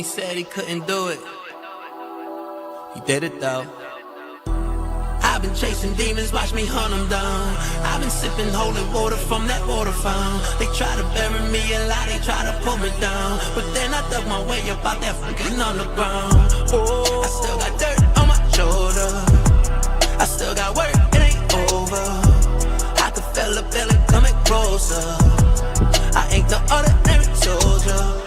he said he couldn't do it. He did it though. I've been chasing demons, watch me hunt them down. I've been sipping holy water from that water fountain. They try to bury me alive, they try to pull me down. But then I dug my way up out that fucking underground. Oh, I still got dirt on my shoulder. I still got work, it ain't over. I can feel the feeling coming closer. I ain't the ordinary soldier.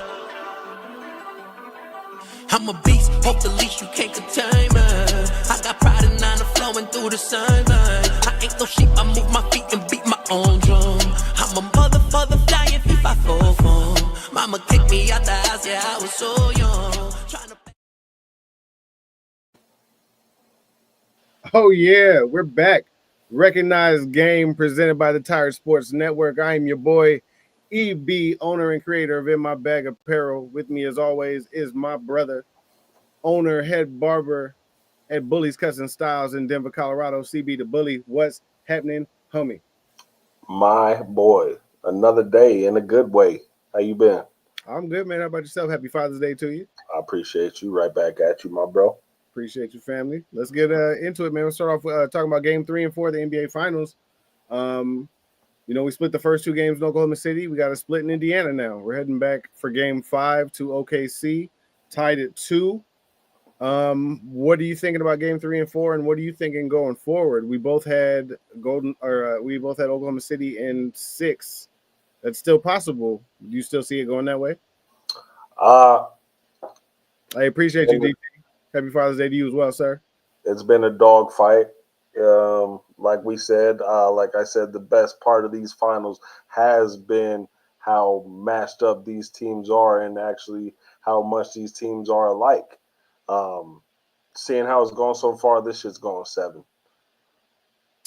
I'm a beast, hope the least you can't contain me. I got pride and honor flowing through the same vein. I ain't no sheep, I move my feet and beat my own drum. I'm a mother flying if I fall from. Mama kicked me out the house, yeah, I was so young. Oh yeah, we're back. Recognized Game presented by the Tired Sports Network. I am your boy, EB, owner and creator of In My Bag Apparel. With me as always is my brother, owner, head barber at Bully's Custom Styles in Denver, Colorado. CB the Bully. What's happening, homie? My boy, another day in a good way. How you been? I'm good, man. How about yourself? Happy Father's Day to you. I appreciate you. Right back at you, my bro. Appreciate you, family. Let's get into it, man. We'll start off with talking about Game 3 and 4 of the NBA Finals. We split the first two games in Oklahoma City. We got a split in Indiana now. We're heading back for Game 5 to OKC, tied at 2. What are you thinking about Game 3 and 4, and what are you thinking going forward? We both had Oklahoma City in 6. That's still possible. Do you still see it going that way? I appreciate you, DP. Happy Father's Day to you as well, sir. It's been a dog fight. Like I said, the best part of these finals has been how matched up these teams are and actually how much these teams are alike. Seeing how it's gone so far, this shit's going 7.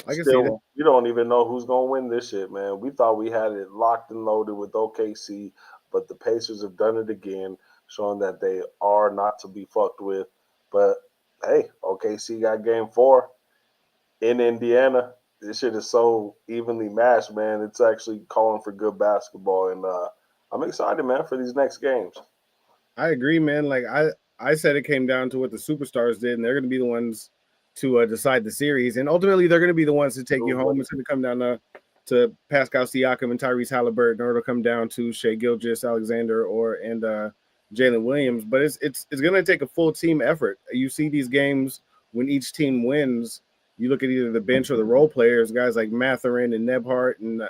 I can see that. You don't even know who's going to win this shit, man. We thought we had it locked and loaded with OKC, but the Pacers have done it again, showing that they are not to be fucked with. But, hey, OKC got Game 4 in Indiana. This shit is so evenly matched, man. It's actually calling for good basketball, and I'm excited, man, for these next games. I agree, man. Like, I said it came down to what the superstars did, and they're going to be the ones to decide the series. And ultimately, they're going to be the ones to take you home. It's going to come down to Pascal Siakam and Tyrese Halliburton, or it'll come down to Shai Gilgeous-Alexander and Jalen Williams. But it's going to take a full team effort. You see these games when each team wins, you look at either the bench or the role players, guys like Mathurin and Nebhart and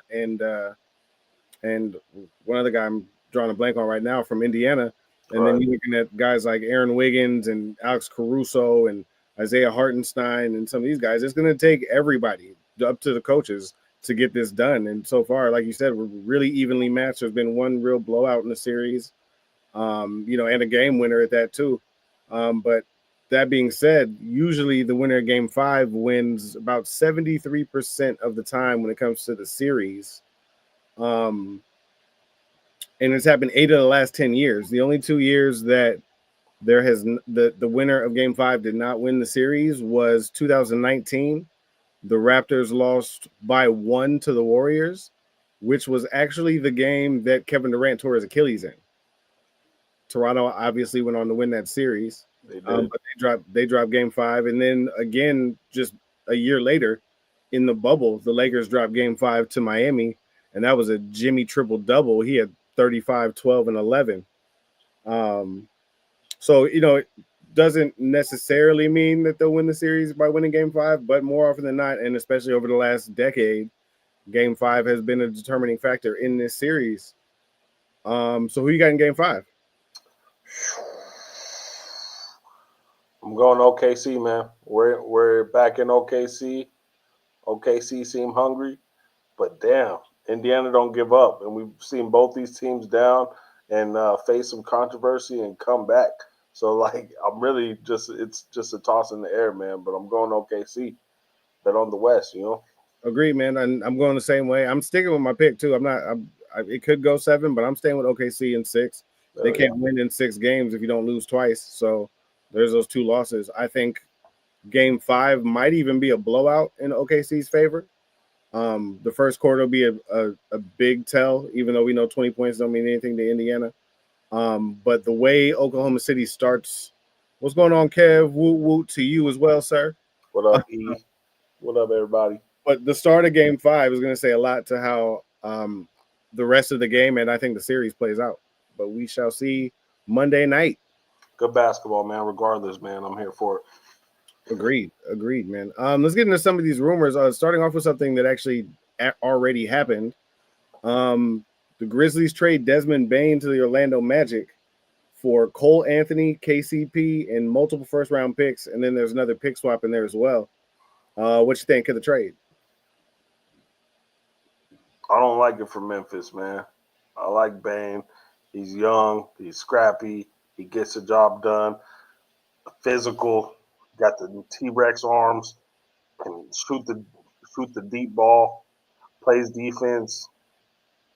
one other guy I'm drawing a blank on right now from Indiana. And then you're looking at guys like Aaron Wiggins and Alex Caruso and Isaiah Hartenstein and some of these guys. It's going to take everybody up to the coaches to get this done. And so far, like you said, we're really evenly matched. There's been one real blowout in the series, and a game winner at that too. But that being said, usually the winner of Game 5 wins about 73% of the time when it comes to the series. And it's happened 8 of the last 10 years. The only 2 years that there has the winner of Game 5 did not win the series was 2019. The Raptors lost by 1 to the Warriors, which was actually the game that Kevin Durant tore his Achilles in. Toronto obviously went on to win that series, but they dropped Game 5, and then again just a year later in the bubble, the Lakers dropped Game 5 to Miami, and that was a Jimmy triple-double. He had 35, 12, and 11. So, it doesn't necessarily mean that they'll win the series by winning Game 5, but more often than not, and especially over the last decade, Game 5 has been a determining factor in this series. So who you got in Game 5? I'm going OKC, man. We're back in OKC. OKC seem hungry, but damn, Indiana don't give up. And we've seen both these teams down and face some controversy and come back. So, I'm really it's just a toss in the air, man. But I'm going OKC. Bet on the West, Agreed, man. And I'm going the same way. I'm sticking with my pick, too. It could go 7, but I'm staying with OKC in 6. They can't win in 6 games if you don't lose twice. So there's those 2 losses. I think Game 5 might even be a blowout in OKC's favor. The first quarter will be a big tell, even though we know 20 points don't mean anything to Indiana. But the way Oklahoma City starts, what's going on, Kev? Woo woo to you as well, sir. What up, E? What up, everybody? But the start of Game 5 is going to say a lot to how the rest of the game and I think the series plays out. But we shall see Monday night. Good basketball, man. Regardless, man, I'm here for it. Agreed, man. Let's get into some of these rumors. Starting off with something that actually already happened. The Grizzlies trade Desmond Bane to the Orlando Magic for Cole Anthony, KCP, and multiple first-round picks, and then there's another pick swap in there as well. What you think of the trade? I don't like it for Memphis, man. I like Bane. He's young. He's scrappy. He gets the job done. Physical. Got the T-Rex arms. Can shoot the deep ball. Plays defense.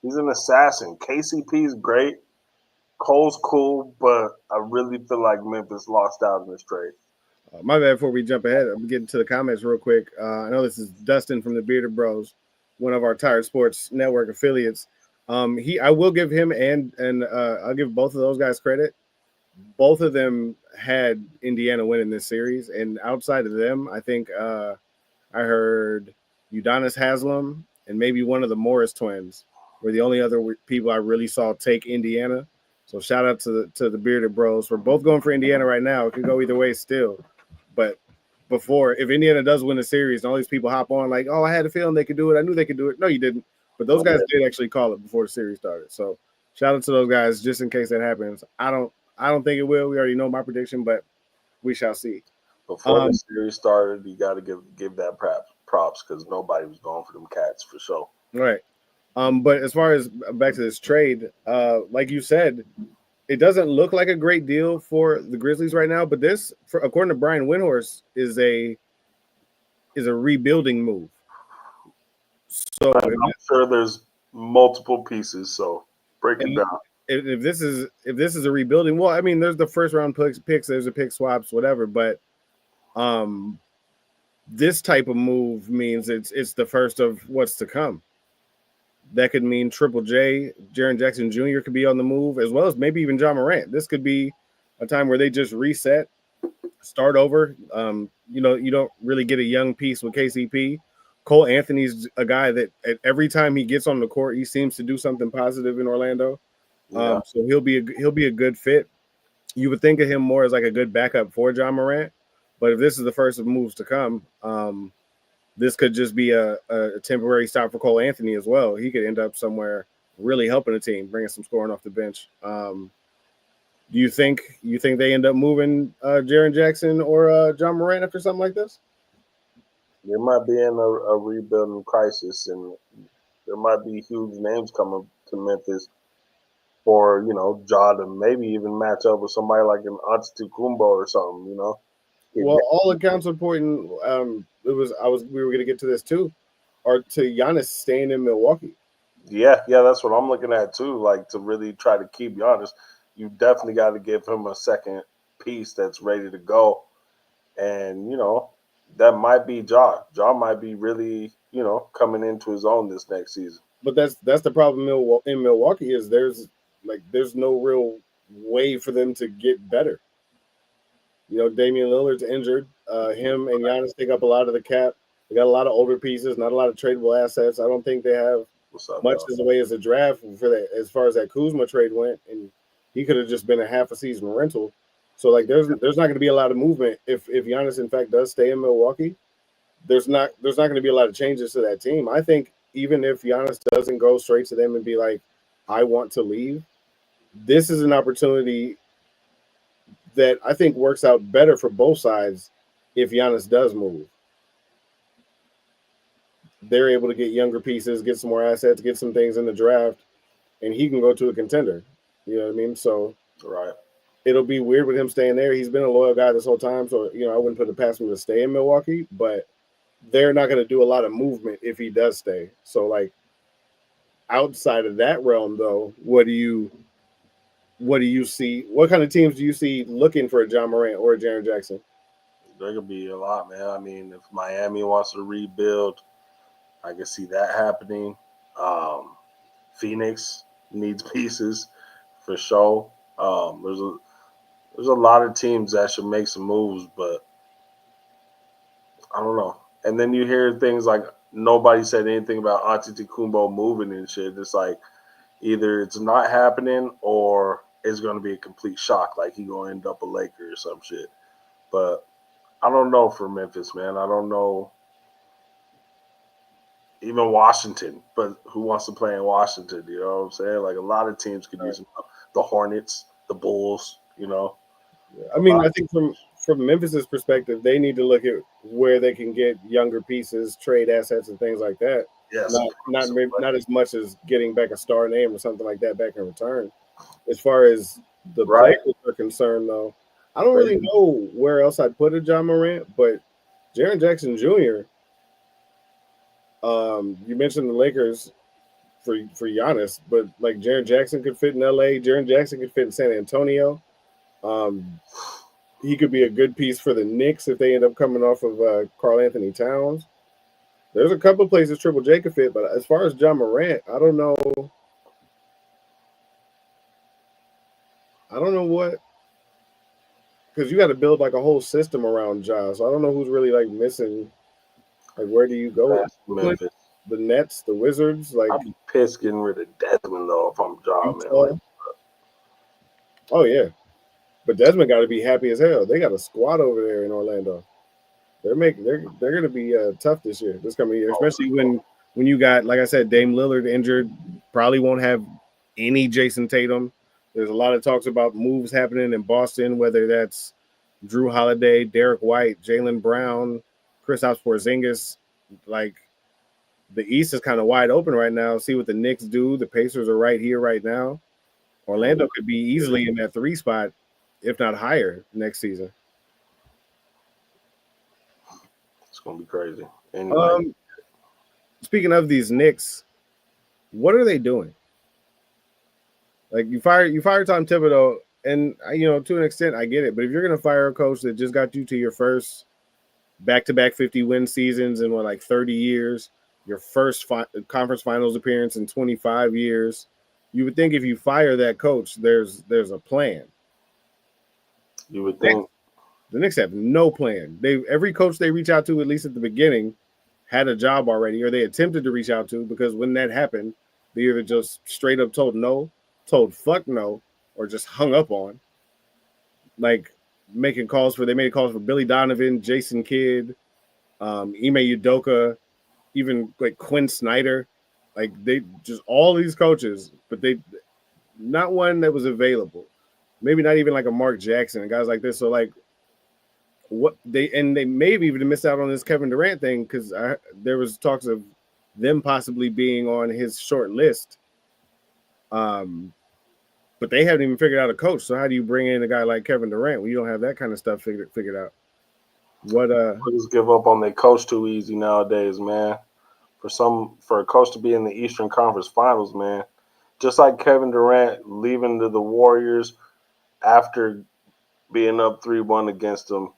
He's an assassin. KCP is great. Cole's cool, but I really feel like Memphis lost out in this trade. My bad. Before we jump ahead, I'm getting to the comments real quick. I know this is Dustin from the Bearded Bros, one of our Tired Sports Network affiliates. I will give him and I'll give both of those guys credit. Both of them had Indiana winning this series, and outside of them, I think I heard Udonis Haslem and maybe one of the Morris twins were the only other people I really saw take Indiana. So shout out to the Bearded Bros. We're both going for Indiana right now. It could go either way still. But before, if Indiana does win the series, and all these people hop on like, oh, I had a feeling they could do it. I knew they could do it. No, you didn't. But those guys did actually call it before the series started. So shout out to those guys just in case that happens. I don't think it will. We already know my prediction, but we shall see. Before the series started, you got to give that props because nobody was going for them cats for sure. Right. But as far as back to this trade, like you said, it doesn't look like a great deal for the Grizzlies right now. But this, according to Brian Windhorst, is a rebuilding move. So I'm sure there's multiple pieces. So break it down. If this is a rebuilding, well, I mean, there's the first round picks, there's a pick swaps, whatever. But this type of move means it's the first of what's to come. That could mean Triple J, Jaren Jackson Jr. could be on the move, as well as maybe even John Morant. This could be a time where they just reset, start over. You don't really get a young piece with KCP. Cole Anthony's a guy that every time he gets on the court, he seems to do something positive in Orlando. Yeah. So he'll be a good fit. You would think of him more as like a good backup for John Morant, but if this is the first of moves to come, this could just be a temporary stop for Cole Anthony as well. He could end up somewhere really helping the team, bringing some scoring off the bench. Do you think they end up moving Jaren Jackson or John Morant after something like this? There might be in a rebuilding crisis, and there might be huge names coming to Memphis for Ja to maybe even match up with somebody like an Antetokounmpo or something. Well, all accounts are pointing. We were going to get to this too, or to Giannis staying in Milwaukee. Yeah, that's what I'm looking at too. Like to really try to keep Giannis, you definitely got to give him a second piece that's ready to go, and that might be Ja. Ja might be really coming into his own this next season. But that's the problem in Milwaukee is there's no real way for them to get better. Damian Lillard's injured. Him and Giannis take up a lot of the cap. They got a lot of older pieces, not a lot of tradable assets. I don't think they have much as the way as a draft for that. As far as that Kuzma trade went, and he could have just been a half a season rental. So like, there's not going to be a lot of movement if Giannis in fact does stay in Milwaukee. There's not going to be a lot of changes to that team. I think even if Giannis doesn't go straight to them and be like, I want to leave, this is an opportunity that I think works out better for both sides if Giannis does move. They're able to get younger pieces, get some more assets, get some things in the draft, and he can go to a contender. You know what I mean? So right. It'll be weird with him staying there. He's been a loyal guy this whole time, so I wouldn't put it past him to stay in Milwaukee, but they're not going to do a lot of movement if he does stay. So like outside of that realm though, what do you see? What kind of teams do you see looking for a John Morant or a Jaren Jackson? There could be a lot, man. I mean, if Miami wants to rebuild, I can see that happening. Phoenix needs pieces for sure. There's a lot of teams that should make some moves, but I don't know. And then you hear things like nobody said anything about Antetokounmpo moving and shit. It's like either it's not happening or it's going to be a complete shock, like he going to end up a Laker or some shit. But I don't know for Memphis, man. I don't know. Even Washington, but who wants to play in Washington? You know what I'm saying? Like a lot of teams could use the Hornets, the Bulls. You know, I mean, I think from Memphis's perspective, they need to look at where they can get younger pieces, trade assets, and things like that. yes, Not as much as getting back a star name or something like that back in return. As far as the right. players are concerned, though, I don't really know where else I'd put a John Morant, but Jaren Jackson Jr. You mentioned the Lakers for Giannis, but like Jaren Jackson could fit in LA. Jaren Jackson could fit in San Antonio. He could be a good piece for the Knicks if they end up coming off of Karl Anthony Towns. There's a couple of places Triple J could fit, but as far as John Morant, I don't know. I don't know what, because you got to build like a whole system around Ja. So I don't know who's really like missing. Like, where do you go? Memphis. The Nets, the Wizards. Like, I'd be pissed getting rid of Desmond though if I'm Ja, man. Like, oh yeah, but Desmond got to be happy as hell. They got a squad over there in Orlando. They're going to be tough this coming year, especially when you got, like I said, Dame Lillard injured. Probably won't have any Jason Tatum. There's a lot of talks about moves happening in Boston, whether that's Drew Holiday, Derek White, Jaylen Brown, Kristaps Porzingis. Like, the East is kind of wide open right now. See what the Knicks do. The Pacers are right here, right now. Orlando could be easily in that 3 spot, if not higher, next season. It's gonna be crazy. Anyway. Speaking of these Knicks, what are they doing? Like, you fire Tom Thibodeau, and to an extent, I get it. But if you're gonna fire a coach that just got you to your first back-to-back 50-win seasons in 30 years, your first conference finals appearance in 25 years, you would think if you fire that coach, there's a plan. You would think. The Knicks have no plan. Every coach they reach out to, at least at the beginning, had a job already, or they attempted to reach out to, because when that happened, they either just straight up told no, told fuck no, or just hung up on. Like, they made calls for Billy Donovan, Jason Kidd, Ime Udoka, even like Quinn Snyder. Like, they just all these coaches, but they not one that was available. Maybe not even like a Mark Jackson and guys like this. So like, they may have even missed out on this Kevin Durant thing, because there was talks of them possibly being on his short list. But they haven't even figured out a coach. So how do you bring in a guy like Kevin Durant when you don't have that kind of stuff figured out? Just give up on their coach too easy nowadays, man. For a coach to be in the Eastern Conference Finals, man, just like Kevin Durant leaving to the Warriors after being up 3-1 against them,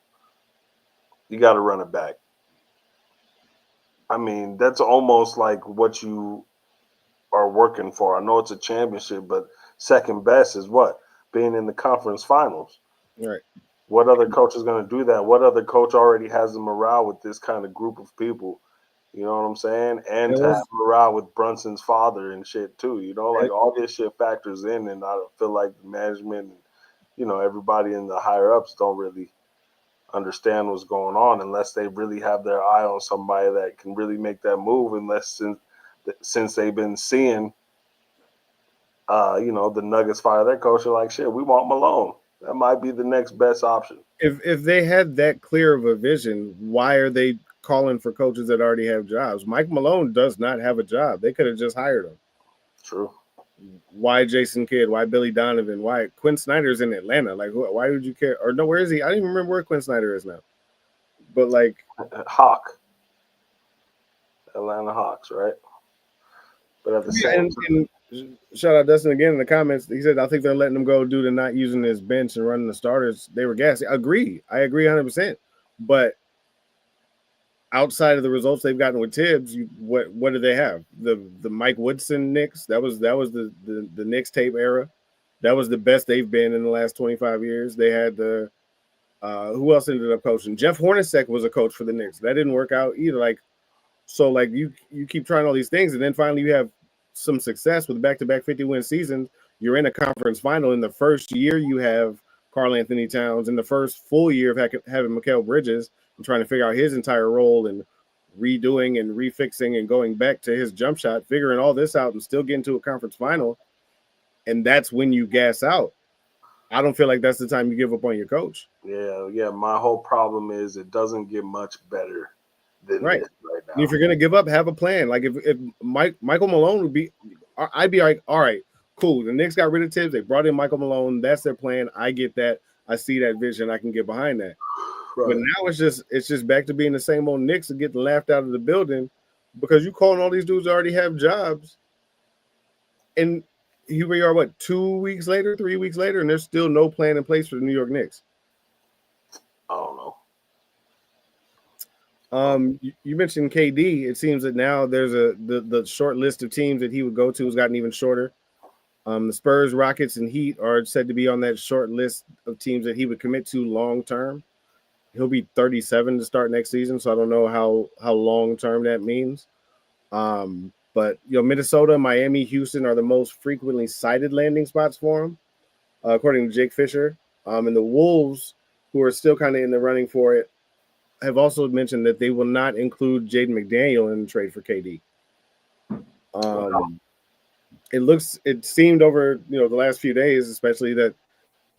you got to run it back. I mean, that's almost like what you are working for. I know it's a championship, but second best is what? Being in the conference finals. Right. What other coach is going to do that? What other coach already has the morale with this kind of group of people? You know what I'm saying? And to have morale with Brunson's father and shit too. Like all this shit factors in, and I feel like the management and, everybody in the higher ups don't really understand what's going on unless they really have their eye on somebody that can really make that move. Unless since they've been seeing, the Nuggets fire their coach, they're like, shit, we want Malone. That might be the next best option. If they had that clear of a vision, why are they calling for coaches that already have jobs? Mike Malone does not have a job. They could have just hired him. True. Why Jason Kidd? Why Billy Donovan? Why Quinn Snyder's in Atlanta? Like, why would you care? Or no, where is he? I don't even remember where Quinn Snyder is now. But like, Atlanta Hawks, right? But at the same time, shout out Dustin again in the comments. He said, I think they're letting him go due to not using his bench and running the starters. They were gassy. I agree 100%. But outside of the results they've gotten with Tibbs, what do they have? The Mike Woodson Knicks. That was the Knicks tape era. That was the best they've been in the last 25 years. They had the who else ended up coaching? Jeff Hornacek was a coach for the Knicks. That didn't work out either. Like, so like you keep trying all these things, and then finally you have some success with back-to-back 50-win seasons. You're in a conference final. In the first year, you have Karl Anthony Towns. In the first full year of having Mikal Bridges and trying to figure out his entire role and redoing and refixing and going back to his jump shot, figuring all this out and still getting to a conference final. And that's when you gas out. I don't feel like that's the time you give up on your coach. Yeah. My whole problem is it doesn't get much better than right this right now. And if you're gonna give up, have a plan. Like if Michael Malone would be, I'd be like, all right, cool. The Knicks got rid of Tibbs. They brought in Michael Malone. That's their plan. I get that. I see that vision. I can get behind that. Right. But now it's just back to being the same old Knicks and getting laughed out of the building because you calling all these dudes already have jobs. And here we are, what, 2 weeks later, 3 weeks later, and there's still no plan in place for the New York Knicks. I don't know. You mentioned KD. It seems that now there's the short list of teams that he would go to has gotten even shorter. The Spurs, Rockets, and Heat are said to be on that short list of teams that he would commit to long term. He'll be 37 to start next season, so I don't know how long term that means. But Minnesota, Miami, Houston are the most frequently cited landing spots for him, according to Jake Fisher. And the Wolves, who are still kind of in the running for it, have also mentioned that they will not include Jaden McDaniel in the trade for KD. It seemed over the last few days, especially, that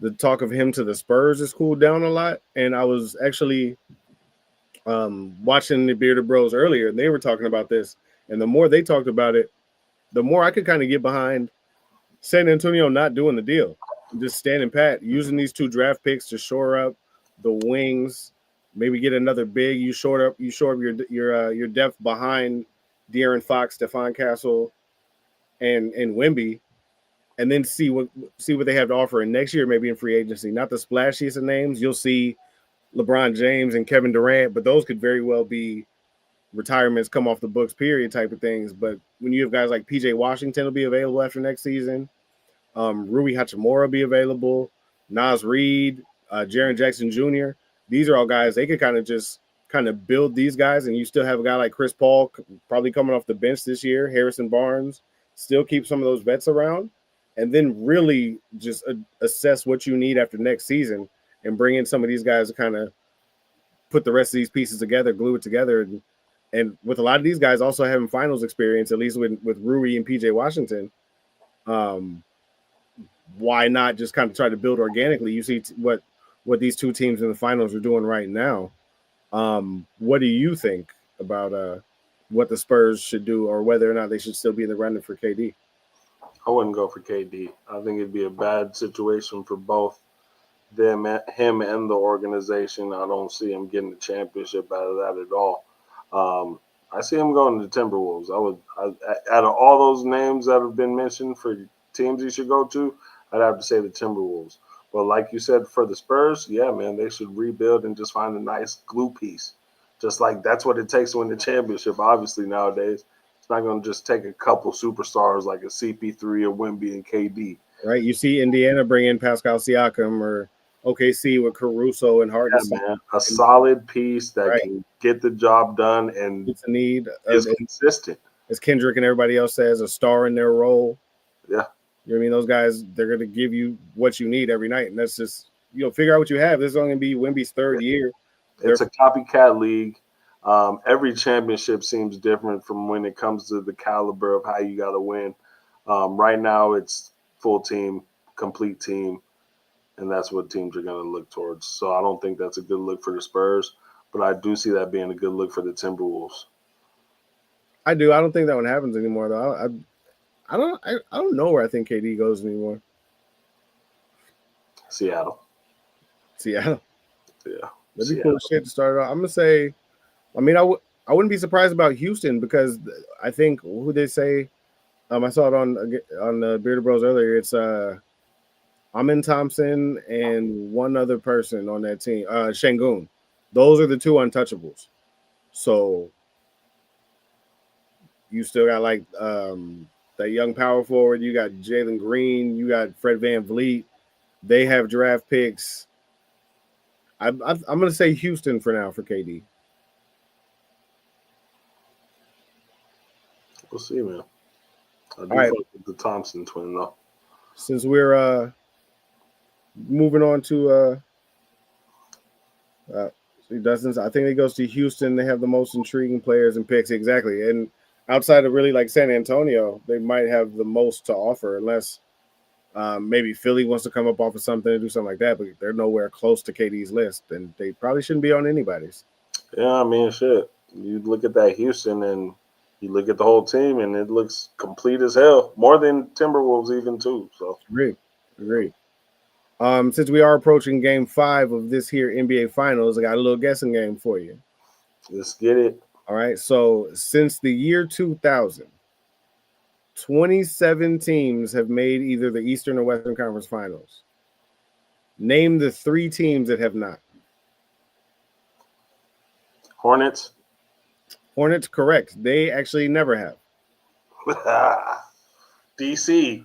the talk of him to the Spurs has cooled down a lot. And I was actually watching the Bearded Bros earlier, and they were talking about this. And the more they talked about it, the more I could kind of get behind San Antonio not doing the deal, just standing pat, using these 2 draft picks to shore up the wings. Maybe get another big. You shore up your depth behind De'Aaron Fox, Stephon Castle, and Wemby, and then see what they have to offer in next year, maybe in free agency. Not the splashiest of names. You'll see LeBron James and Kevin Durant, but those could very well be retirements, come off the books, period type of things. But when you have guys like PJ Washington will be available after next season, Rui Hachimura will be available, Naz Reid, Jaren Jackson Jr. These are all guys they could kind of build these guys, and you still have a guy like Chris Paul probably coming off the bench this year, Harrison Barnes, still keep some of those vets around, and then really just assess what you need after next season and bring in some of these guys to kind of put the rest of these pieces together, glue it together. And with a lot of these guys also having finals experience, at least with Rui and PJ Washington, why not just kind of try to build organically? You see what these 2 teams in the finals are doing right now. What do you think about what the Spurs should do, or whether or not they should still be in the running for KD? I wouldn't go for KD. I think it'd be a bad situation for both him and the organization. I don't see him getting the championship out of that at all. I see him going to the Timberwolves. Out of all those names that have been mentioned for teams he should go to, I'd have to say the Timberwolves. But like you said, for the Spurs, yeah, man, they should rebuild and just find a nice glue piece. Just like that's what it takes to win the championship, obviously, nowadays. It's not going to just take a couple superstars like a CP3 or Wemby and KD. Right. You see Indiana bring in Pascal Siakam, or OKC with Caruso and Harden. Yeah, man. A solid piece that can get the job done and it's a need. Is consistent. As Kendrick and everybody else says, a star in their role. Yeah. You know what I mean? Those guys, they're going to give you what you need every night. And that's just, figure out what you have. This is only going to be Wemby's 3rd year. It's a copycat league. Every championship seems different from when it comes to the caliber of how you got to win. Right now, it's full team, complete team, and that's what teams are going to look towards. So I don't think that's a good look for the Spurs, but I do see that being a good look for the Timberwolves. I do. I don't think that one happens anymore, though. I don't know where I think KD goes anymore. Seattle. Yeah. That'd be cool shit to start off. I'm gonna say, I wouldn't be surprised about Houston, because I think who they say, I saw it on the Bearded Bros earlier. It's Amin Thompson and one other person on that team, Şengün. Those are the 2 untouchables. So you still got like that young power forward. You got Jalen Green. You got Fred VanVleet. They have draft picks. I'm going to say Houston for now for KD. We'll see, man. I do right. fuck with the Thompson twin, though. Since we're moving on to Dustin's, I think it goes to Houston. They have the most intriguing players and picks, exactly. And outside of really like San Antonio, they might have the most to offer, unless maybe Philly wants to come up off of something and do something like that. But they're nowhere close to KD's list, and they probably shouldn't be on anybody's. Yeah, I mean, shit. You look at that Houston and you look at the whole team, and it looks complete as hell. More than Timberwolves even, too. So Agreed. Since we are approaching Game 5 of this here NBA Finals, I got a little guessing game for you. Let's get it. All right. So since the year 2000, 27 teams have made either the Eastern or Western Conference Finals. Name the 3 teams that have not. Hornets, correct. They actually never have. DC,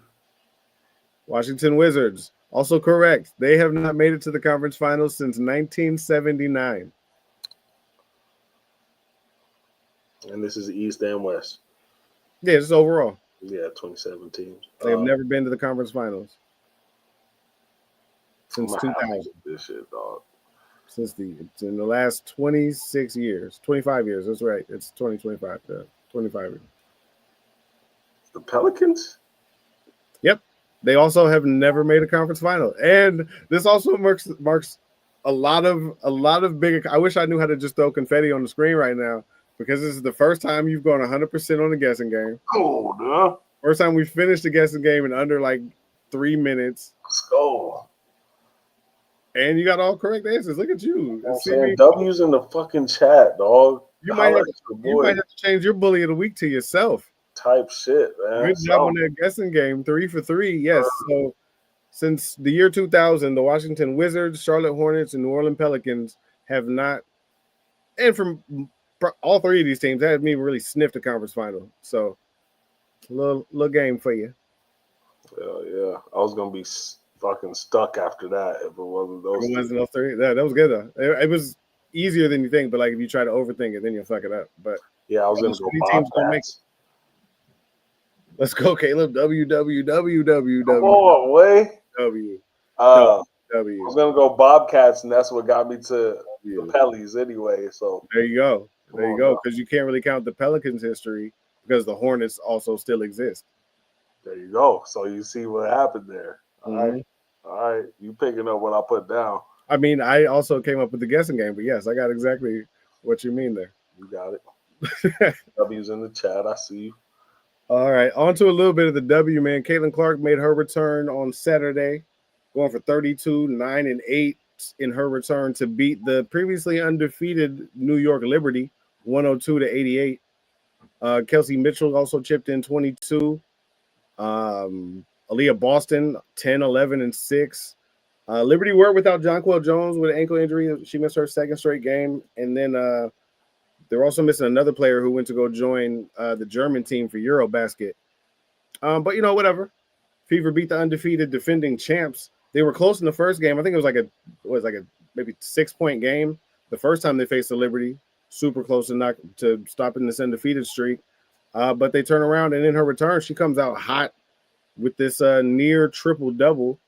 Washington Wizards, also correct. They have not made it to the conference finals since 1979. And this is East and West. Yeah, just overall. Yeah, 27 teams. They have never been to the conference finals since 2000. This shit, dog. It's in the last 26 years, 25 years. That's right. It's 2025. 25 years. The Pelicans? Yep. They also have never made a conference final. And this also marks a lot of big. I wish I knew how to just throw confetti on the screen right now, because this is the first time you've gone 100% on the guessing game. Cool, dude. First time we finished the guessing game in under like 3 minutes. Let's go. And you got all correct answers. Look at you. I'm saying W's in the fucking chat, dog. You might have to change your bully of the week to yourself. Type shit, man. Good job on that guessing game. 3 for 3. Yes. So since the year 2000, the Washington Wizards, Charlotte Hornets, and New Orleans Pelicans have not, and from all 3 of these teams, that haven't even really sniffed a conference final. So a little game for you. Yeah. I was gonna be fucking stuck after that if it wasn't those. It wasn't those 3. That was good though. It was easier than you think, but like if you try to overthink it, then you'll fuck it up. But yeah, I was gonna go Bobcats. Let's go, Caleb. W. Come on, way. W. I was gonna go Bobcats, and that's what got me to the Pellies anyway. So there you go. Because you can't really count the Pelicans' history because the Hornets also still exist. There you go. So you see what happened there. All right. You picking up what I put down. I mean, I also came up with the guessing game, but yes, I got exactly what you mean there. You got it. W's in the chat. I see you. All right. On to a little bit of the W, man. Caitlin Clark made her return on Saturday, going for 32, 9, and 8 in her return to beat the previously undefeated New York Liberty, 102 to 88. Kelsey Mitchell also chipped in 22. Aaliyah Boston, 10, 11, and 6. Liberty were without Jonquel Jones with an ankle injury. She missed her second straight game. And then they're also missing another player who went to go join the German team for Eurobasket. But, whatever. Fever beat the undefeated defending champs. They were close in the first game. I think it was like a maybe 6-point game the first time they faced the Liberty. Super close to stopping this undefeated streak. But they turn around, and in her return, she comes out hot with this near triple-double.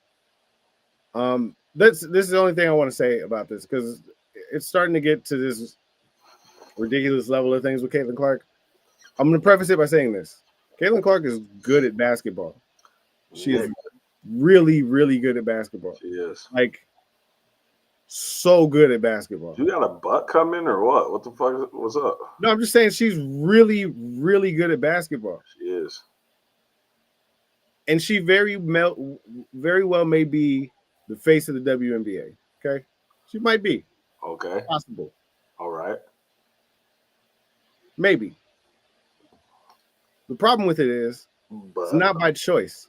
This is the only thing I want to say about this, because it's starting to get to this ridiculous level of things with Caitlin Clark. I'm going to preface it by saying this. Caitlin Clark is good at basketball. She is really, really good at basketball. She is. Like, so good at basketball. You got a butt coming or what? What the fuck? What's up? No, I'm just saying she's really, really good at basketball. She is. And she very well may be the face of the WNBA. Okay? She might be. Okay. Possible. All right. Maybe. The problem with it is it's not by choice.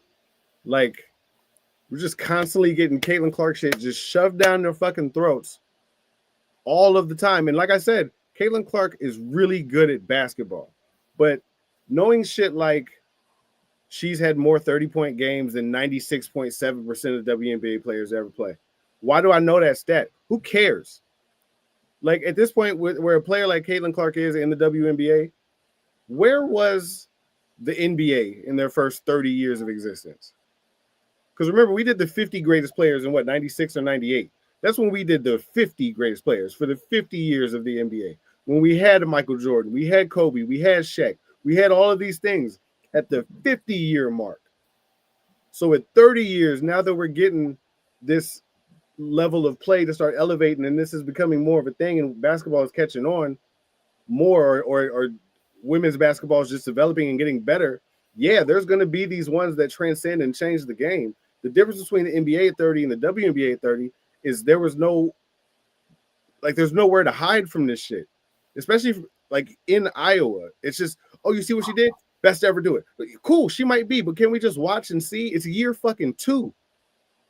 Like, we're just constantly getting Caitlin Clark shit just shoved down their fucking throats all of the time. And like I said, Caitlin Clark is really good at basketball. But knowing shit like she's had more 30-point games than 96.7% of WNBA players ever play. Why do I know that stat? Who cares? Like at this point, where a player like Caitlin Clark is in the WNBA, where was the NBA in their first 30 years of existence? Because remember, we did the 50 greatest players in what, 96 or 98? That's when we did the 50 greatest players for the 50 years of the NBA. When we had Michael Jordan, we had Kobe, we had Shaq, we had all of these things at the 50-year mark. So at 30 years, now that we're getting this level of play to start elevating, and this is becoming more of a thing, and basketball is catching on more, or women's basketball is just developing and getting better. Yeah, there's going to be these ones that transcend and change the game. The difference between the NBA at 30 and the WNBA at 30 is there's nowhere to hide from this shit, especially like in Iowa. It's just, oh, you see what she did? Best to ever do it. Cool, she might be, but can we just watch and see? It's year fucking 2.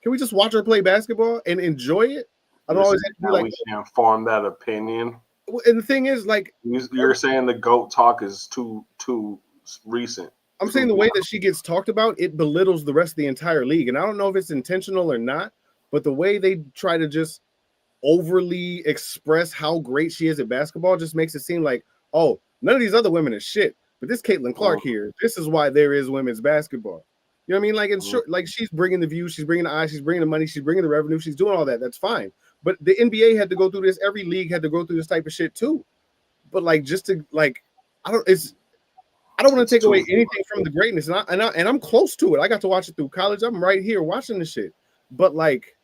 Can we just watch her play basketball and enjoy it? I don't always have to be like, we can't form that opinion. And the thing is, like, you're saying the GOAT talk is too recent. I'm saying the way that she gets talked about, it belittles the rest of the entire league. And I don't know if it's intentional or not, but the way they try to just overly express how great she is at basketball just makes it seem like, oh, none of these other women are shit. But this Caitlin Clark here, this is why there is women's basketball. You know what I mean? Like, in short, like she's bringing the views, she's bringing the eyes, she's bringing the money, she's bringing the revenue, she's doing all that. That's fine. But the NBA had to go through this. Every league had to go through this type of shit too. But like, just to like, I don't want to take away anything from the greatness, and I'm close to it. I got to watch it through college. I'm right here watching the shit. But like,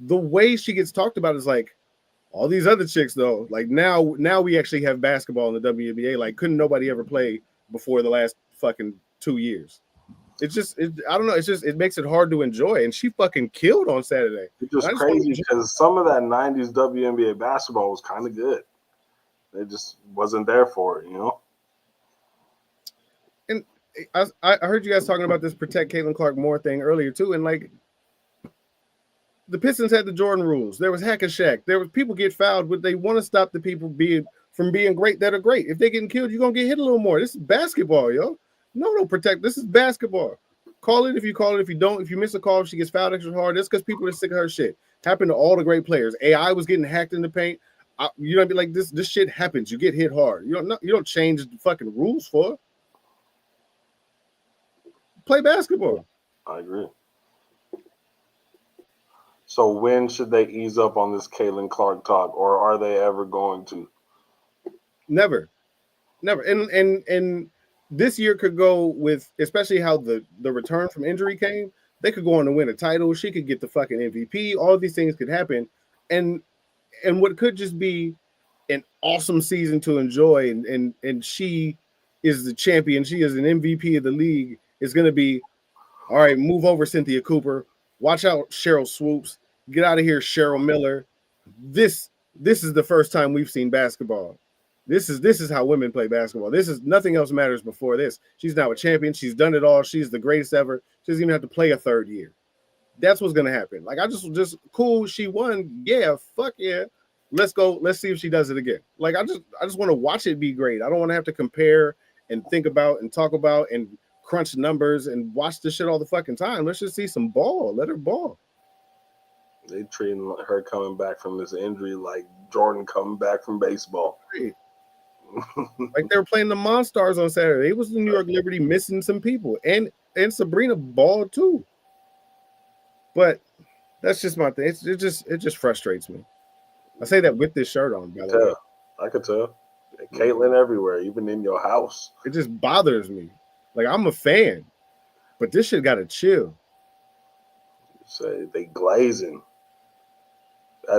the way she gets talked about is like, all these other chicks though. Like now we actually have basketball in the WNBA. Like, couldn't nobody ever play before the last fucking 2 years. It's just, I don't know. It's just, it makes it hard to enjoy. And she fucking killed on Saturday. It's just crazy because some of that 90s WNBA basketball was kind of good. It just wasn't there for it, you know? And I heard you guys talking about this Protect Caitlin Clark More thing earlier too. And like, the Pistons had the Jordan rules. There was hack and shack. There was people get fouled, but they want to stop the people from being great that are great. If they're getting killed, you're going to get hit a little more. This is basketball, yo. No, don't protect. This is basketball. Call it if you call it. If you don't, if you miss a call, if she gets fouled extra hard, that's because people are sick of her shit. Happened to all the great players. AI was getting hacked in the paint. You don't be like this. This shit happens. You get hit hard. You don't change the fucking rules for it. Play basketball. I agree. So when should they ease up on this Caitlin Clark talk, or are they ever going to? Never. And this year could go with, especially how the return from injury came, they could go on to win a title. She could get the fucking MVP. All these things could happen. And what could just be an awesome season to enjoy, and she is the champion. She is an MVP of the league. It's going to be, all right, move over Cynthia Cooper. Watch out, Cheryl Swoops. Get out of here, Cheryl Miller. This is the first time we've seen basketball. This is how women play basketball. This is nothing else matters before this. She's now a champion. She's done it all. She's the greatest ever. She doesn't even have to play a third year. That's what's gonna happen. Like, I just cool. She won. Yeah, fuck yeah. Let's go. Let's see if she does it again. Like, I just want to watch it be great. I don't want to have to compare and think about and talk about and crunch numbers and watch this shit all the fucking time. Let's just see some ball. Let her ball. They treating her coming back from this injury like Jordan coming back from baseball. Great. Like, they were playing the Monstars on Saturday. It was the New York Liberty missing some people, and Sabrina balled too. But that's just my thing. It just frustrates me. I say that with this shirt on, by the way. I could tell. Caitlin everywhere, even in your house. It just bothers me. Like, I'm a fan, but this shit gotta chill. Say they glazing.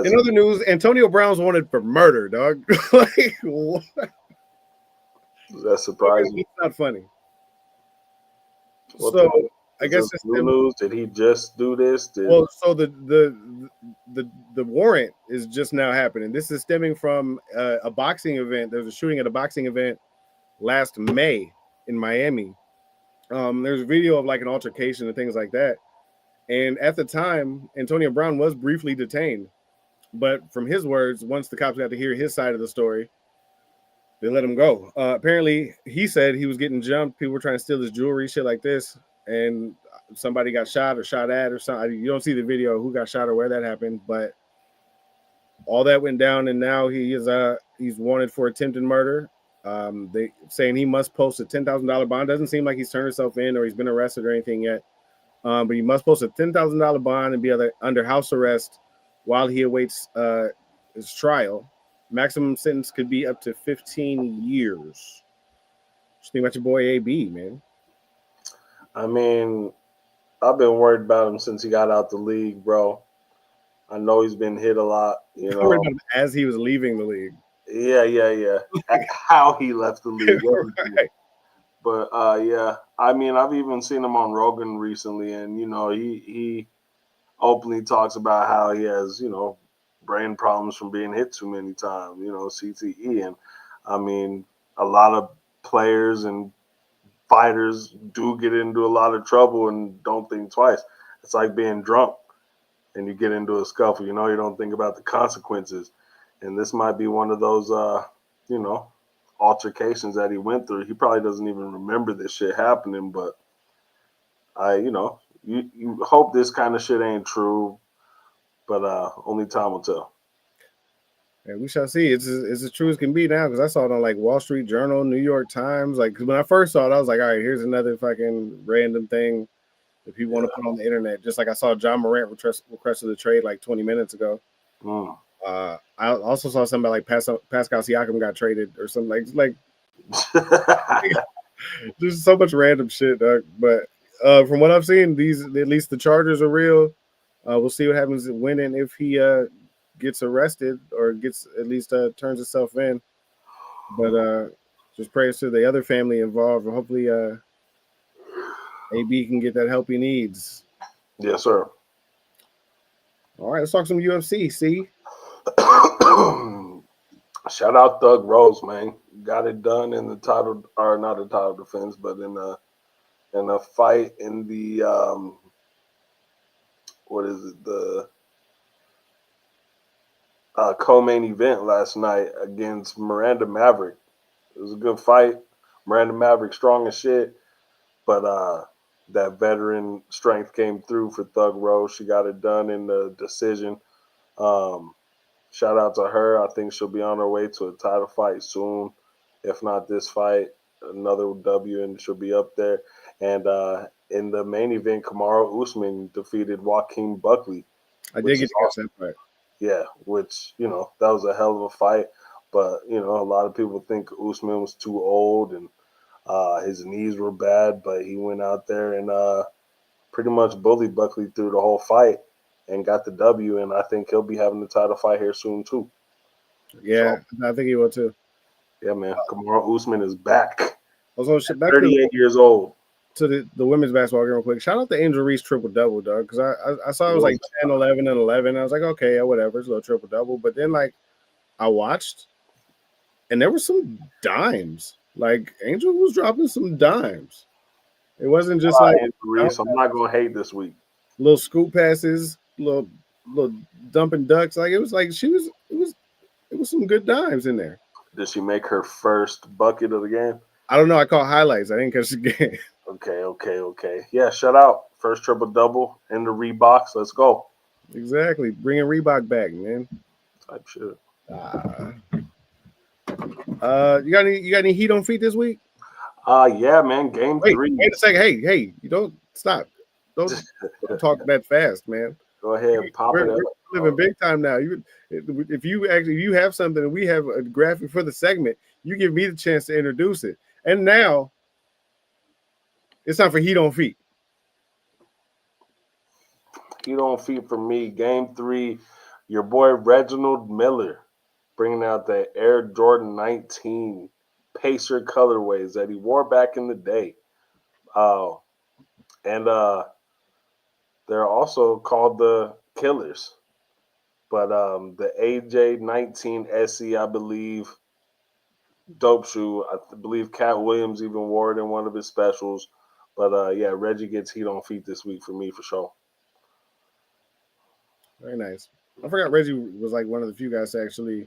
In other news, Antonio Brown's wanted for murder, dog. Like, what? That's surprising. It's not funny. What so I guess it's new news. Did he just do this? Well, so the warrant is just now happening. This is stemming from a boxing event. There was a shooting at a boxing event last May in Miami. There's a video of like an altercation and things like that. And at the time, Antonio Brown was briefly detained. But from his words, once the cops got to hear his side of the story, they let him go. Apparently, he said he was getting jumped. People were trying to steal his jewelry, shit like this. and somebody got shot or shot at or something. You don't see the video of who got shot or where that happened, but all that went down, and now he's wanted for attempted murder. They saying he must post a $10,000 bond. Doesn't seem like he's turned himself in or he's been arrested or anything yet. But he must post a $10,000 bond and be under house arrest while he awaits his trial. Maximum sentence could be up to 15 years. Just think about your boy AB, man. I mean, I've been worried about him since he got out the league, bro. I know he's been hit a lot, you know. Worried about him as he was leaving the league. Yeah. How he left the league. Right. But yeah, I mean, I've even seen him on Rogan recently, and you know, he openly talks about how he has, you know, brain problems from being hit too many times, you know, CTE. And I mean, a lot of players and fighters do get into a lot of trouble and don't think twice. It's like being drunk and you get into a scuffle, you know, you don't think about the consequences. And this might be one of those, you know, altercations that he went through. He probably doesn't even remember this shit happening, but you know, you hope this kind of shit ain't true, but only time will tell. And we shall see. It's as true as can be now, because I saw it on like Wall Street Journal, New York Times. Like, cause when I first saw it, I was like, all right, here's another fucking random thing that people want to put on the internet. Just like I saw John Morant requested the trade like 20 minutes ago. I also saw something about like Pascal Siakam got traded or something like there's so much random shit, Doug. But from what I've seen, at least the charges are real. We'll see what happens when and if he gets arrested or gets at least turns himself in. But just prayers to the other family involved, and hopefully AB can get that help he needs. Yes, sir. All right, let's talk some UFC. See. Shout out Thug Rose, man. Got it done in the title, or not a title defense, but in a fight in the what is it, the co-main event last night against Miranda Maverick. It was a good fight. Miranda Maverick strong as shit, but that veteran strength came through for Thug Rose. She got it done in the decision. Shout out to her. I think she'll be on her way to a title fight soon. If not this fight, another W, and she'll be up there. And in the main event, Kamaru Usman defeated Joaquin Buckley. I did get to watch that fight. Yeah, which, you know, that was a hell of a fight. But, you know, a lot of people think Usman was too old and his knees were bad. But he went out there and pretty much bullied Buckley through the whole fight and got the W, and I think he'll be having the title fight here soon too. Yeah, so, I think he will too. Yeah, man. Kamaru Usman is back. Also, back 38 years old. To the women's basketball game real quick. Shout out to Angel Reese triple-double, dog, because I saw it was like 10, 11, and 11. I was like, okay, yeah, whatever. It's a little triple-double. But then, like, I watched, and there were some dimes. Like, Angel was dropping some dimes. It wasn't just like Reese. I'm not going to hate this week. Little scoop passes, little dumping ducks. Like, it was like it was some good dimes in there. Did she make her first bucket of the game? I don't know. I caught highlights. I didn't catch the game. Okay. Yeah, shout out. First triple-double in the Reeboks. Let's go. Exactly. Bringing Reebok back, man. Type shit. You got any heat on feet this week? Yeah, man. Game 3. Wait a second. Hey, you don't stop. Don't talk that fast, man. Go ahead, pop it up. We're living big time now. If you have something and we have a graphic for the segment, you give me the chance to introduce it. And now it's time for Heat on Feet. Heat on Feet for me. Game 3, your boy Reginald Miller bringing out the Air Jordan 19 Pacer colorways that he wore back in the day. And they're also called the Killers. But the AJ 19 SE, I believe, dope shoe. I believe Cat Williams even wore it in one of his specials. But yeah, Reggie gets Heat on Feet this week for me for sure. Very nice. I forgot Reggie was like one of the few guys to actually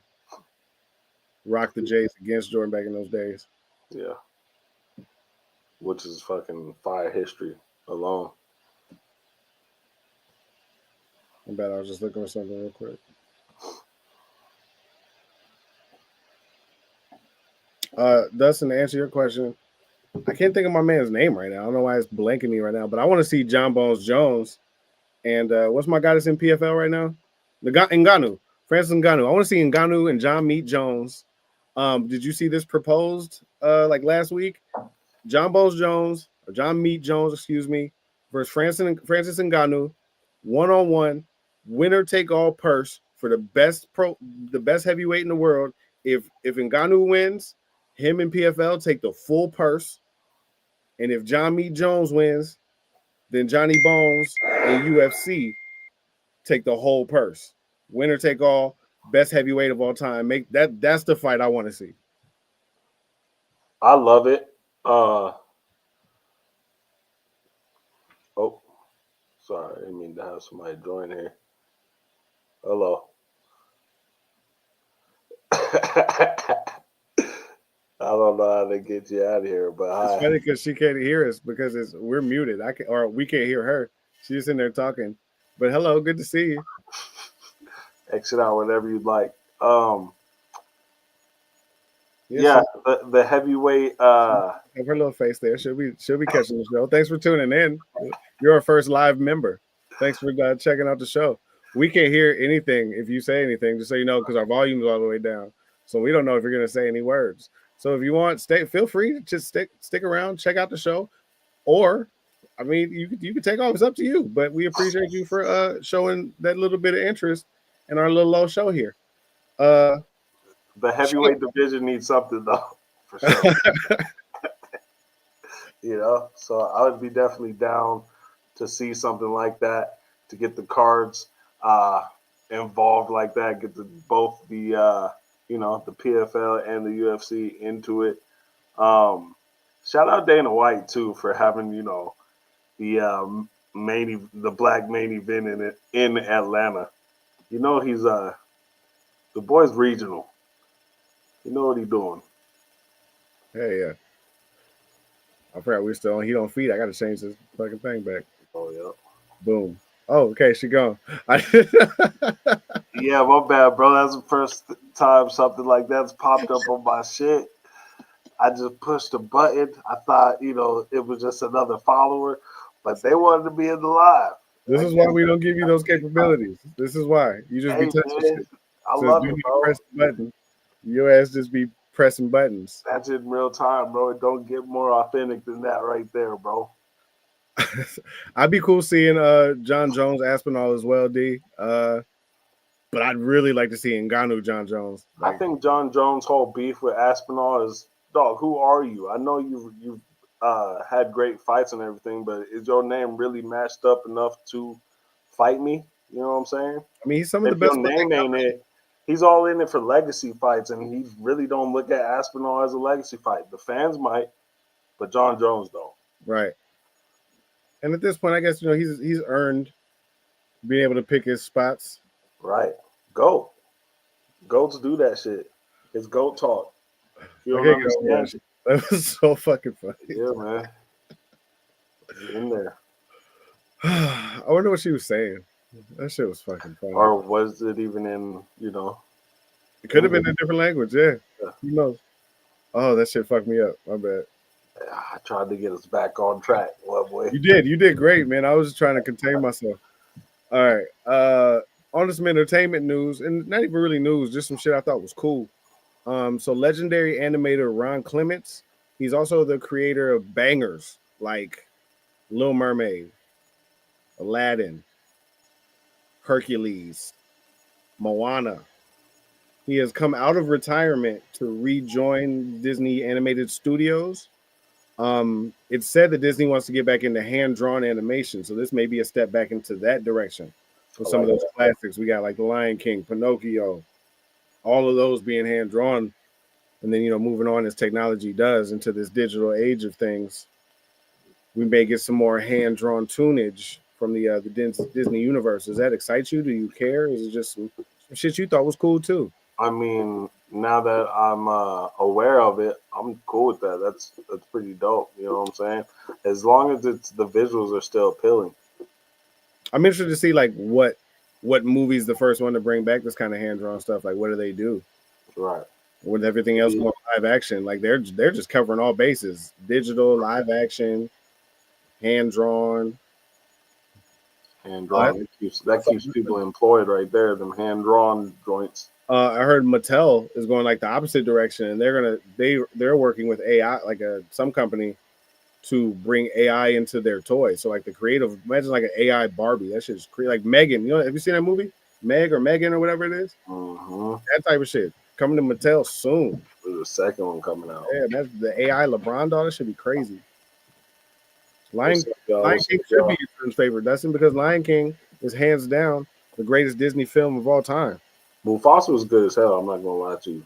rock the Jays against Jordan back in those days. Yeah. Which is fucking fire history. alone. I bet I was just looking for something real quick. Dustin, to answer your question, I can't think of my man's name right now. I don't know why it's blanking me right now, but I want to see John Bones Jones. And what's my guy that's in PFL right now? Ngannou, Francis Ngannou. I want to see Ngannou and John Meat Jones. Did you see this proposed like last week? John Bones Jones, or John Meat Jones, excuse me, versus Francis Ngannou, 1-on-1, winner take all purse for the best heavyweight in the world. If Ngannou wins, him and PFL take the full purse. And if John Meat Jones wins, then Johnny Bones and UFC take the whole purse. Winner take all, best heavyweight of all time. That's the fight I want to see. I love it. Oh, sorry, I didn't mean to have somebody join here. Hello. I don't know how to get you out of here, but it's funny because she can't hear us because we're muted. We can't hear her. She's in there talking. But hello, good to see you. Exit out whenever you'd like. Yeah, the heavyweight. Have her little face there. She'll be catching the show. Thanks for tuning in. You're our first live member. Thanks for checking out the show. We can't hear anything if you say anything, just so you know, because our volume's all the way down. So we don't know if you're gonna say any words. So if you want, feel free to just stick around, check out the show, or I mean, you can take off. It's up to you. But we appreciate you for showing that little bit of interest in our little low show here. The heavyweight division needs something though, for sure. So I would be definitely down to see something like that, to get the cards involved like that, get both the the PFL and the UFC into it. Shout out Dana White too for having the black main event in Atlanta. He's the boy's regional. You know what he's doing. Hey, yeah. I forgot we're still on Heat on Feet. I got to change this fucking thing back. Oh, yeah. Boom. Oh, okay. She gone. Yeah, my bad, bro. That's the first time something like that's popped up on my shit. I just pushed a button. I thought, it was just another follower, but they wanted to be in the live. This is why we don't give you those capabilities. This is why. You just be touching shit. I love it, bro. Press the button. Your ass just be pressing buttons. That's in real time, bro. It don't get more authentic than that right there, bro. I'd be cool seeing John Jones Aspinall as well, D. But I'd really like to see Ngannou John Jones. I think John Jones' whole beef with Aspinall is, dog, who are you? I know you've had great fights and everything, but is your name really matched up enough to fight me? You know what I'm saying? I mean, he's some of the best. Your name ain't it. He's all in it for legacy fights, and he really don't look at Aspinall as a legacy fight. The fans might, but John Jones don't. Right. And at this point, I guess he's earned being able to pick his spots. Right. Goats do that shit. It's goat talk. You don't understand. That was so fucking funny. Yeah, man. Get in there. I wonder what she was saying. That shit was fucking funny. Or was it even in, It could have been a different language, yeah. Who knows? Oh, that shit fucked me up. My bad. I tried to get us back on track, boy. You did great, man. I was just trying to contain myself. All right. On to some entertainment news, and not even really news, just some shit I thought was cool. So legendary animator Ron Clements, he's also the creator of bangers like Little Mermaid, Aladdin, Hercules, Moana. He has come out of retirement to rejoin Disney Animated Studios. It's said that Disney wants to get back into hand-drawn animation, so this may be a step back into that direction. For some of those classics, we got like The Lion King, Pinocchio, all of those being hand-drawn, and then moving on as technology does into this digital age of things, we may get some more hand-drawn tunage from the Disney universe. Does that excite you? Do you care? Is it just some shit you thought was cool too? I mean, now that I'm aware of it, I'm cool with that. That's pretty dope. You know what I'm saying? As long as the visuals are still appealing. I'm interested to see like what movie's the first one to bring back this kind of hand drawn stuff. Like, what do they do Right. with everything else going live action? Like, they're just covering all bases: digital, live action, hand drawn. Hand drawn. That keeps people employed right there. Them hand drawn joints. I heard Mattel is going like the opposite direction, and they're working with AI, like some company, to bring AI into their toys. So like the creative, imagine like an AI Barbie. That shit's like Megan. You know, have you seen that movie, Meg or Megan or whatever it is? Mm-hmm. That type of shit coming to Mattel soon. There's a second one coming out. Yeah, that's the AI LeBron doll. That should be crazy. Lion What's up, y'all? King What's up, should y'all? be your friend's favorite, Dustin, because Lion King is hands down the greatest Disney film of all time. Mufasa was good as hell. I'm not gonna lie to you.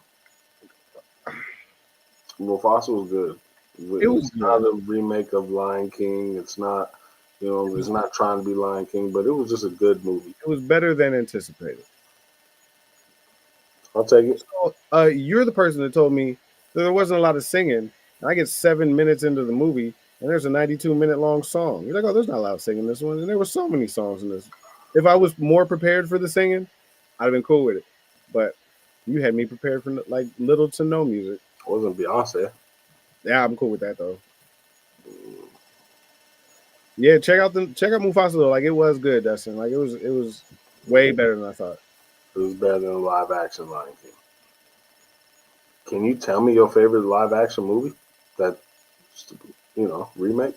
Mufasa was good. It was It's not a remake of Lion King. It's not, it's not trying to be Lion King, but it was just a good movie. It was better than anticipated. I'll take it. So, you're the person that told me that there wasn't a lot of singing. I get 7 minutes into the movie, and there's a 92-minute long song. You're like, oh, there's not a lot of singing in this one. And there were so many songs in this. If I was more prepared for the singing, I'd have been cool with it. But you had me prepared for like little to no music. It wasn't Beyonce. Yeah, I'm cool with that though. Yeah, check out Mufasa though. Like, it was good, Dustin. Like, it was way better than I thought. It was better than a live action Lion King. Can you tell me your favorite live action movie that, remake?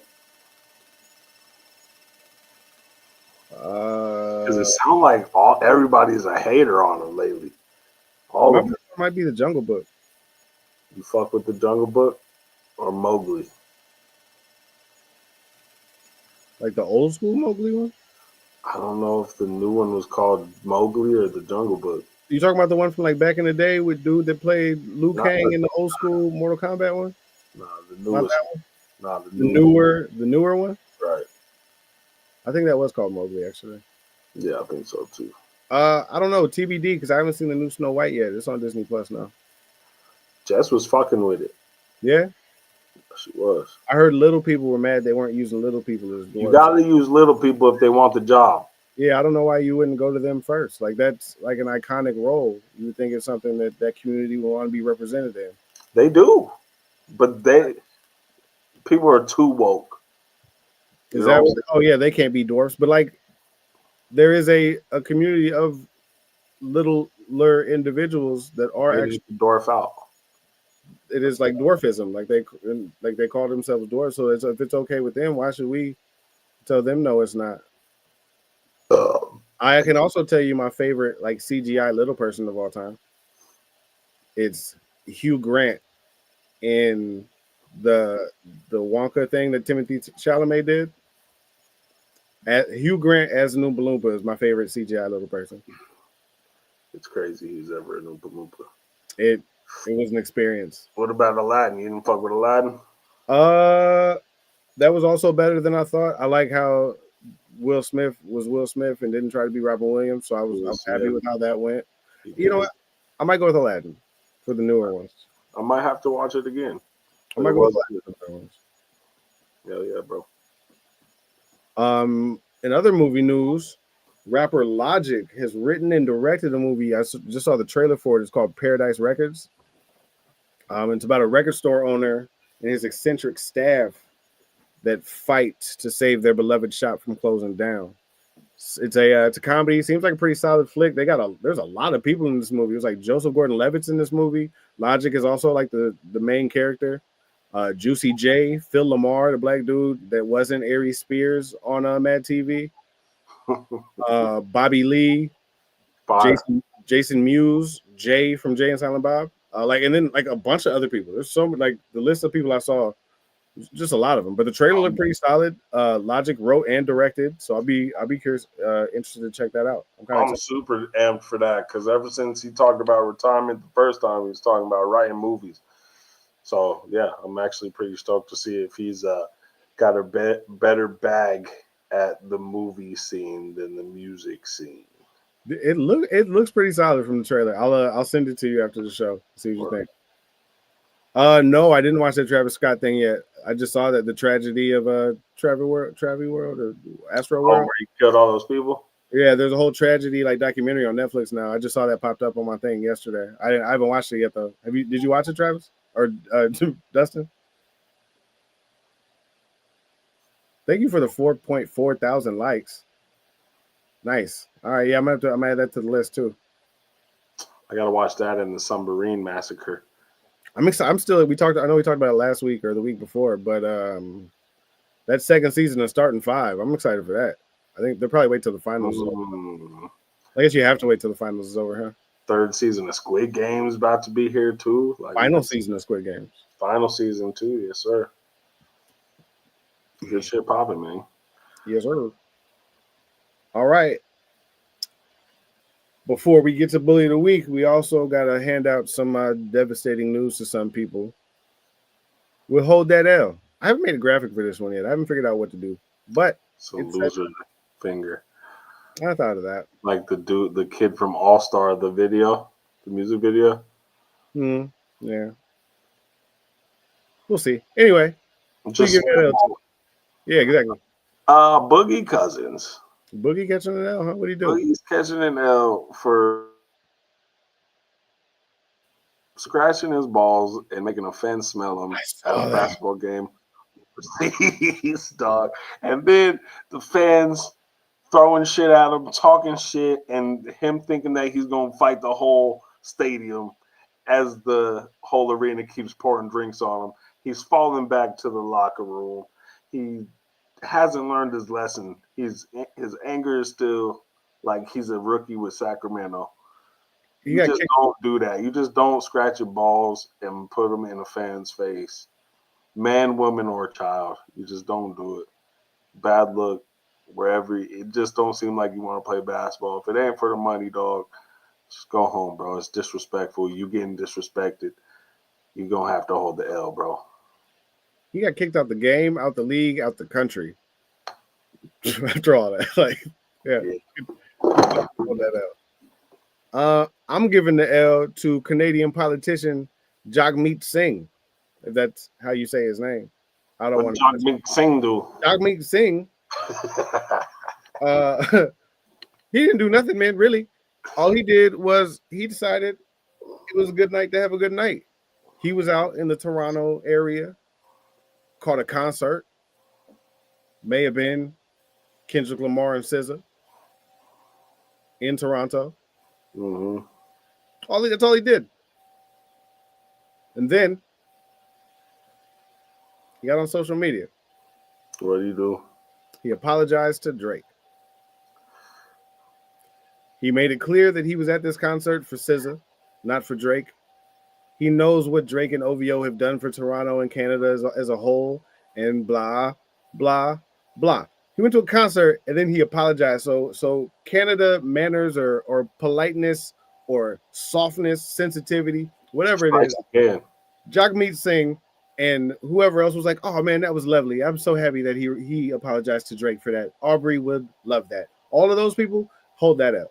Because it sounds like everybody's a hater on them lately. All of them. Might be the Jungle Book. You fuck with the Jungle Book or Mowgli? Like the old school Mowgli one? I don't know if the new one was called Mowgli or the Jungle Book. You talking about the one from like back in the day with dude that played Liu Kang in the old school Mortal Kombat one? Nah, the newest. Nah, the newer one. Right. I think that was called Mowgli actually. Yeah, I think so too. I don't know, TBD, because I haven't seen the new Snow White yet. It's on Disney Plus now. Jess was fucking with it. Yeah, she was. I heard little people were mad they weren't using little people as dwarves. You gotta use little people if they want the job. Yeah, I don't know why you wouldn't go to them first. Like, that's like an iconic role. You would think it's something that community will want to be represented in. They do, but people are too woke. Is that? Oh yeah, they can't be dwarfs. But like, there is a community of littler individuals that are actually dwarf out. It is like dwarfism, like they call themselves dwarfs. So if it's okay with them, why should we tell them no? It's not. I can also tell you my favorite like CGI little person of all time. It's Hugh Grant in the Wonka thing that Timothy Chalamet did. Hugh Grant as an Oompa Loompa is my favorite CGI little person. It's crazy he's ever an Oompa Loompa. It was an experience. What about Aladdin? You didn't fuck with Aladdin? That was also better than I thought. I like how Will Smith was Will Smith and didn't try to be Robin Williams, so I was happy with how that went. You know what? I might go with Aladdin for the newer ones. I might have to watch it again. I might go with Aladdin for the newer ones. Hell yeah, bro. In other movie news, rapper Logic has written and directed a movie. I just saw the trailer for it. It's called Paradise Records. It's about a record store owner and his eccentric staff that fight to save their beloved shop from closing down. It's a comedy. Seems like a pretty solid flick. There's a lot of people in this movie. It was like Joseph Gordon-Levitt's in this movie. Logic is also like the main character. Juicy J, Phil Lamar, the black dude that wasn't Aries Spears on Mad TV. Bobby Lee, Jason Mewes, Jay from Jay and Silent Bob. And then like a bunch of other people. There's so like the list of people I saw, just a lot of them. But the trailer looked pretty solid. Logic wrote and directed, so I'll be curious, interested to check that out. I'm super amped for that because ever since he talked about retirement the first time, he was talking about writing movies. So yeah, I'm actually pretty stoked to see if he's got a better bag at the movie scene than the music scene. It looks pretty solid from the trailer. I'll send it to you after the show. See what you think. No, I didn't watch that Travis Scott thing yet. I just saw that the tragedy of Travis World or Astro World. Where he killed all those people. Yeah, there's a whole tragedy like documentary on Netflix now. I just saw that popped up on my thing yesterday. I haven't watched it yet though. Did you watch it, Travis or Dustin? Thank you for the 4.4 thousand likes. Nice. All right, yeah, I'm gonna add that to the list too. I gotta watch that in the Submarine Massacre. I'm excited. I know we talked about it last week or the week before, but that second season is starting 5. I'm excited for that. I think they'll probably wait till the finals. I guess you have to wait till the finals is over, huh? Third season of Squid Games about to be here too. Final season of Squid Games. Final season too, yes sir. Good shit popping, man. Yes, sir. All right. Before we get to Bully of the Week, we also got to hand out some devastating news to some people. We'll hold that L. I haven't made a graphic for this one yet. I haven't figured out what to do. But it's a loser finger. I thought of that. Like the kid from All Star, the music video. Yeah. We'll see. Anyway. Just yeah, exactly. Boogie Cousins. Boogie catching an L, huh? What do you do? Boogie's catching an L for scratching his balls and making a fan smell him at a basketball game. Please, dog. And then the fans throwing shit at him, talking shit, and him thinking that he's going to fight the whole stadium as the whole arena keeps pouring drinks on him. He's falling back to the locker room. He hasn't learned his lesson. His anger is still like he's a rookie with Sacramento. You just don't do that. You just don't scratch your balls and put them in a fan's face. Man, woman, or child. You just don't do it. Bad look wherever. It just don't seem like you want to play basketball. If it ain't for the money, dog, just go home, bro. It's disrespectful. You getting disrespected. You're going to have to hold the L, bro. He got kicked out the game, out the league, out the country. After all that. Hold that out. I'm giving the L to Canadian politician Jagmeet Singh, if that's how you say his name. I don't want to. Jagmeet Singh do? Jagmeet Singh. He didn't do nothing, man. Really, all he did was he decided it was a good night to have a good night. He was out in the Toronto area, caught a concert. May have been Kendrick Lamar and SZA in Toronto. Mm-hmm. That's all he did. And then he got on social media. What do you do? He apologized to Drake. He made it clear that he was at this concert for SZA, not for Drake. He knows what Drake and OVO have done for Toronto and Canada as a whole, and blah, blah, blah. He went to a concert and then he apologized. So Canada manners or politeness or softness, sensitivity, whatever it is. Jagmeet Singh and whoever else was like, oh man, that was lovely. I'm so happy that he apologized to Drake for that. Aubrey would love that. All of those people, hold that up.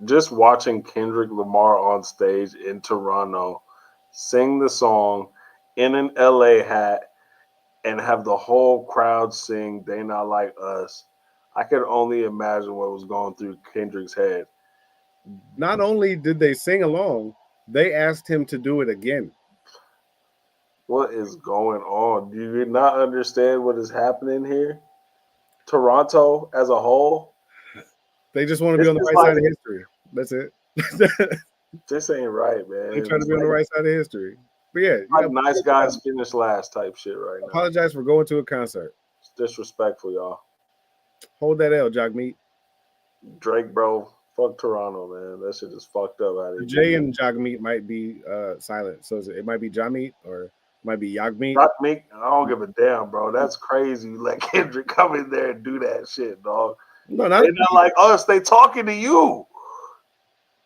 Just watching Kendrick Lamar on stage in Toronto sing the song in an LA hat and have the whole crowd sing They Not Like Us. I could only imagine what was going through Kendrick's head. Not only did they sing along, they asked him to do it again. What is going on? Do you not understand what is happening here? Toronto as a whole? They just want to be on the right side of history. That's it. This ain't right, man. They try to be on the right side of history. But yeah, nice guys finish last type shit right now. Apologize for going to a concert. It's disrespectful, y'all. Hold that L, Jagmeet. Drake, bro. Fuck Toronto, man. That shit is fucked up out of here. Jay and Jagmeet might be silent. So it might be Jagmeet or it might be Yagmeet. Jagmeet, I don't give a damn, bro. That's crazy. Let Kendrick come in there and do that shit, dog. No, they're not like us. They talking to you.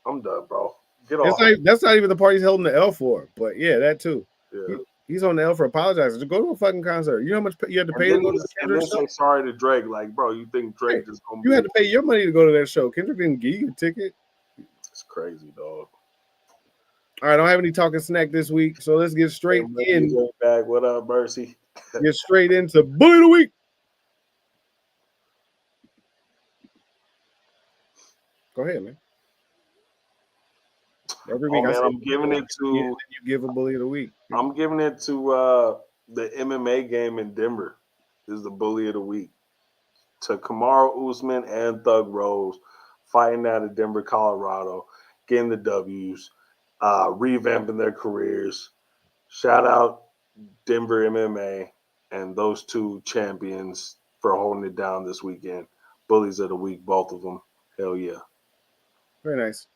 I'm done, bro. Get off. That's not even the part he's holding the L for. But yeah, that too. Yeah. He's on the L for apologizing. Just go to a fucking concert. You know how much you had to pay to go to the And then Kendrick show? say sorry to Drake. Like, bro, you think Drake is gonna You be? had to pay your money to go to that show. Kendrick didn't give you a ticket. It's crazy, dog. All right, I don't have any talking snack this week, so let's get straight in. Back. What up, Mercy? Get straight into Bully of the Week. Go ahead, man. Every week, I'm giving it to you give a Bully of the Week. I'm giving it to the MMA game in Denver. Is the Bully of the Week to Kamaru Usman and Thug Rose fighting out of Denver, Colorado, getting the W's, revamping their careers. Shout out Denver MMA and those two champions for holding it down this weekend. Bullies of the Week, both of them. Hell yeah. Very nice.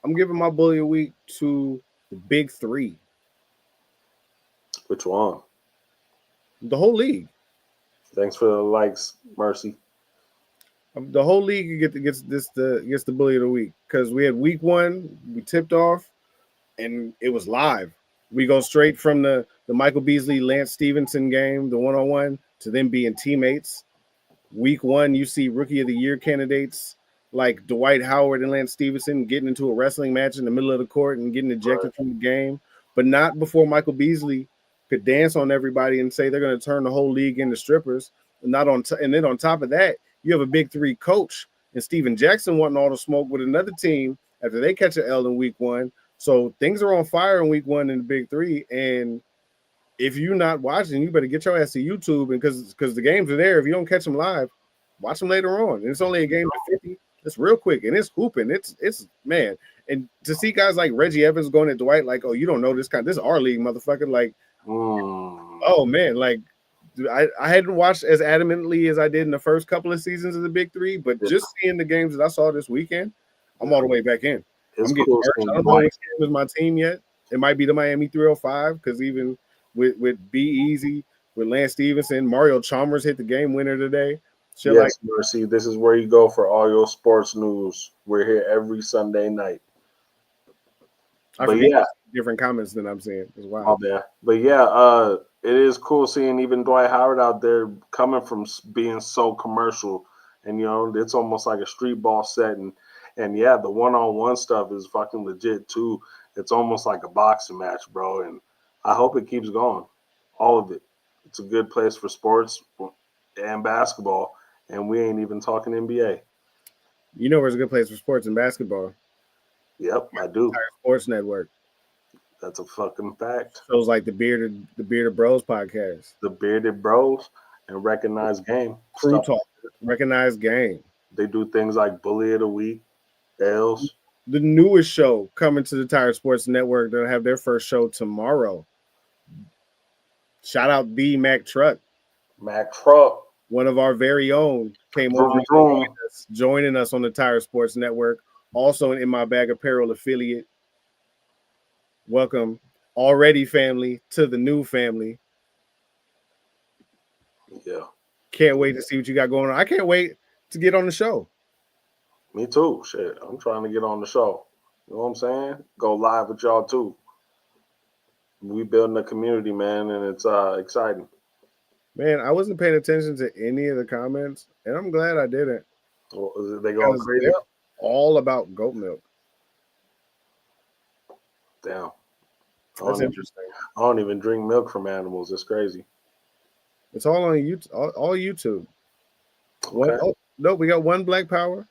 I'm giving my Bully of the Week to the Big Three. Which one? The whole league. Thanks for the likes, Mercy. The whole league gets the Bully of the Week because we had week 1, we tipped off, and it was live. We go straight from the Michael Beasley, Lance Stevenson game, the 1-on-1, to them being teammates. Week 1, you see Rookie of the Year candidates like Dwight Howard and Lance Stevenson getting into a wrestling match in the middle of the court and getting ejected from the game, but not before Michael Beasley could dance on everybody and say they're going to turn the whole league into strippers. And then on top of that, you have a Big Three coach and Steven Jackson wanting all the smoke with another team after they catch an L in week 1. So things are on fire in week 1 in the Big Three. And if you're not watching, you better get your ass to YouTube, and because the games are there. If you don't catch them live, watch them later on. And it's only a game to 50. It's real quick, and it's hooping. It's man. And to see guys like Reggie Evans going at Dwight, like, oh, you don't know this is our league, motherfucker. Like, oh man, like I hadn't watched as adamantly as I did in the first couple of seasons of the Big Three, but just seeing the games that I saw this weekend, I'm all the way back in. I'm getting cool. I don't know which game is my team yet. It might be the Miami 305 because even with Be Easy, with Lance Stevenson, Mario Chalmers hit the game winner today. Yes, Mercy. This is where you go for all your sports news. We're here every Sunday night. Different comments than I'm seeing as well. Oh yeah, but yeah, it is cool seeing even Dwight Howard out there coming from being so commercial, and it's almost like a street ball setting. And yeah, the one-on-one stuff is fucking legit too. It's almost like a boxing match, bro. And I hope it keeps going, all of it. It's a good place for sports and basketball, and we ain't even talking NBA. You know where's a good place for sports and basketball? Yep, I do. Entire Sports Network. That's a fucking fact. Shows like the Bearded Bros podcast, the Bearded Bros, and Recognized Game. Crew Talk, Recognized Game. They do things like Bully of the Week, L's. The newest show coming to the Tired Sports Network. They'll have their first show tomorrow. Shout out B Mac Truck. Mac Truck. One of our very own came over joining us on the Tired Sports Network. Also an In My Bag Apparel affiliate. Welcome, already family, to the new family. Yeah. Can't wait to see what you got going on. I can't wait to get on the show. Me too. Shit. I'm trying to get on the show. You know what I'm saying? Go live with y'all too. We building a community, man, and it's exciting. Man, I wasn't paying attention to any of the comments, and I'm glad I didn't. Well, they going crazy? They're all about goat milk. Damn. That's interesting. I don't even drink milk from animals. It's crazy. It's all on YouTube. All YouTube. Okay. No, we got one Black Power.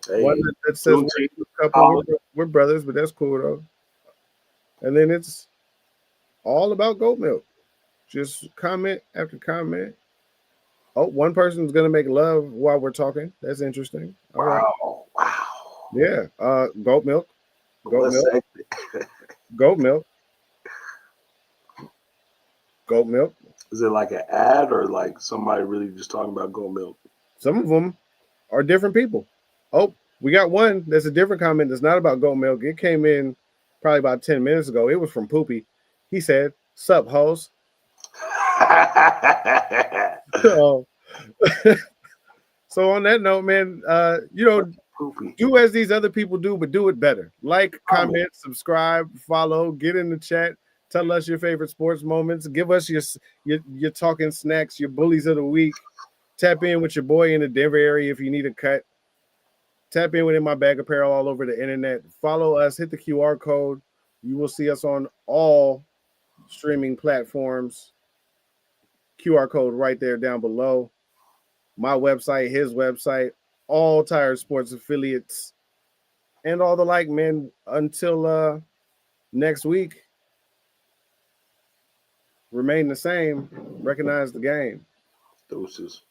Hey, one that says we're brothers, but that's cool though. And then it's all about goat milk. Just comment after comment. Oh, one person's gonna make love while we're talking. That's interesting. All right. Wow. Yeah. Goat milk. Goat milk. Goat milk. Goat milk. Is it like an ad or like somebody really just talking about goat milk? Some of them are different people. Oh, we got one that's a different comment that's not about goat milk. It came in probably about 10 minutes ago. It was from Poopy. He said, "Sup, hoes." So on that note, man, do as these other people do, but do it better. Like, comment, subscribe, follow, get in the chat. Tell us your favorite sports moments. Give us your talking snacks, your bullies of the week. Tap in with your boy in the Denver area if you need a cut. Tap in with In My Bag Apparel all over the internet. Follow us. Hit the QR code. You will see us on all streaming platforms. QR code right there down below. My website, his website, all Tire Sports affiliates, and all the like, man. Until next week, remain the same. Recognize the game. Deuces.